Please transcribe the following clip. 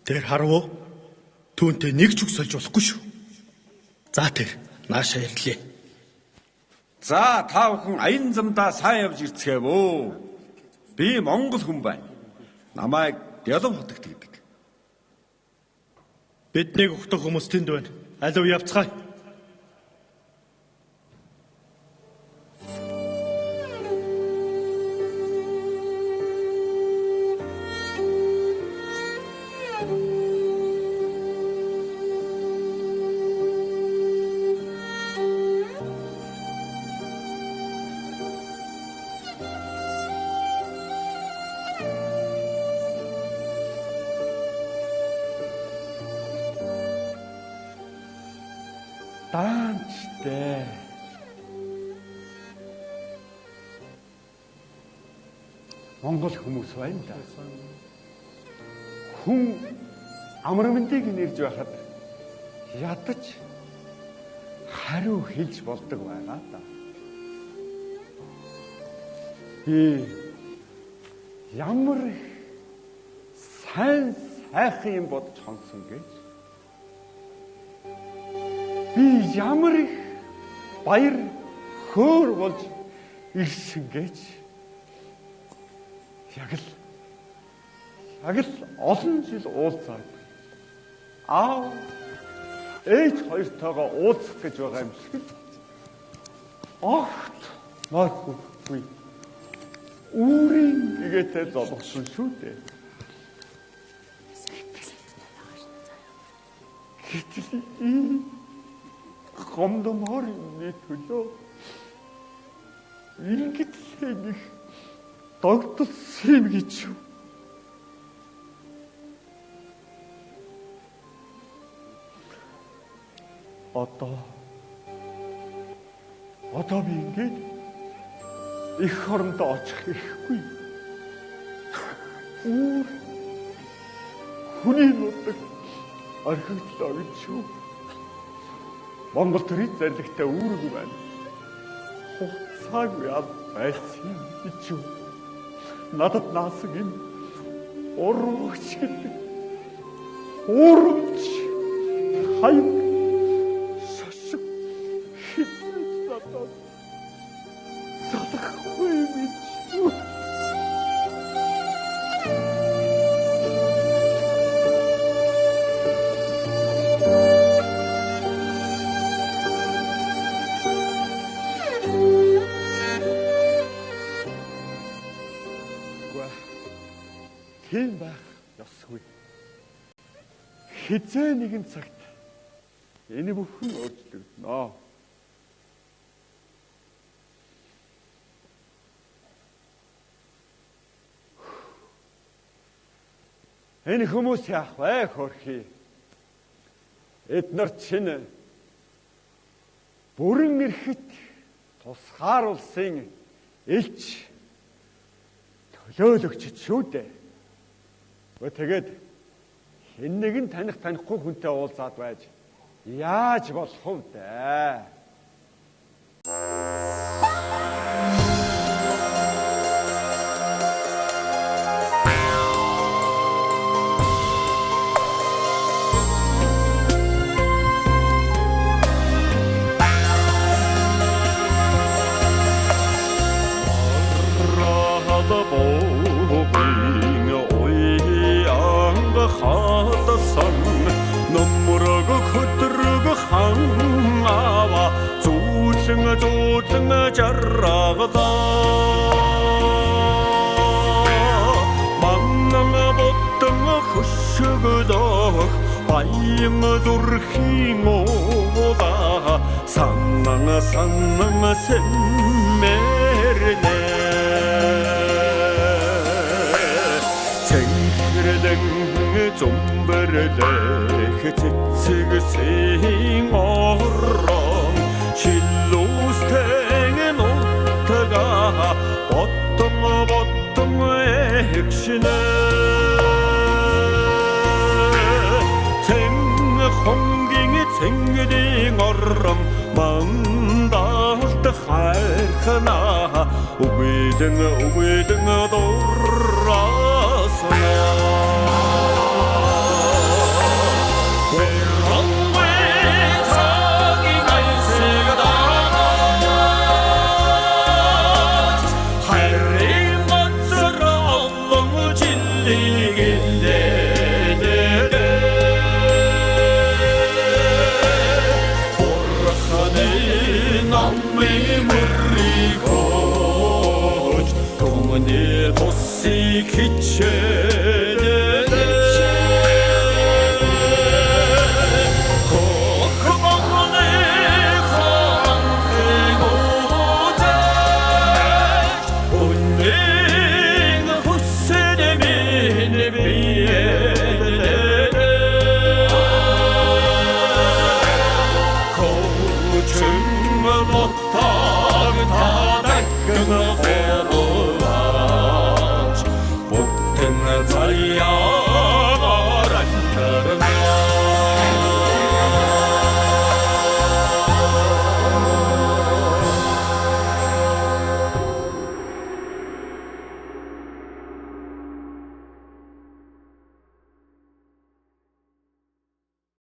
Тэр харав түүнтэй нэг ч үг сольж болохгүй шүү. За тэр нааша ирлээ. За та бүхэн аян замдаа сайн явж ирцгээв өө. Би Монгол хүн байна. Намайг Бялав хотогт гэдэг. Биднийг өгтөх хүмүүс тэнд байна. Алив явцгаая. Даанчтай. Монгол хүмүүс байна да. Хүн амрамдыг нэрж байхад ядаж хариу хэлж болдог байгаа да. Би ямар их сайн сайхан юм бодож хонсон гэж. Би ямар их баяр хөөр болж ирсэн гэж. Яг л олон жил уулзаад ээж хоёртойгоо уулзах гэж байгаа юм шиг л. Огт магадгүй. Үүрийн гэгээтэй зовлогсон шүү дээ. Гэтэл гомдомор нэг төлөө ингэж нэг догдсон гэж юу. Одоо би ингэж их хорондоо очих хэрэггүй. Хүний нутаг орхигдлоо гэж юу. Монгол төрийн зарлагтай үүрэг байна. Хугацаагүй яд байсан гэж юу. Надад наасан энэ урууч гэдэг уурч хайр шашиг хитэж надад садахгүй гэж юу. Тийм байх ёсгүй. Хизээ нэгэн цагт энэ бүхэн өөрчлөгдөнө. Энэ хүмүүс яах вэ хөрхий? Эднэр чинь бүрэн эрэхт тусгаар улсын элч төлөөлөгч шүү дээ. Тэгээд хэн нэгэн танихгүй хүнтэй уулзаад байж яаж болох вэ? зүүдлэн жаргада маннан бодтон хөшгөлөх баян зүрхийн уула саннан сэммэрнэ цэнхэрлэн зумбэрлэх цэцэгсэн орон шилүүстэн нутага боттон экшнэ цэн хонгийн цэнгэрийн орон мандалт хайрхна үгүйдэн дураасна Өмнө тусыг хичээ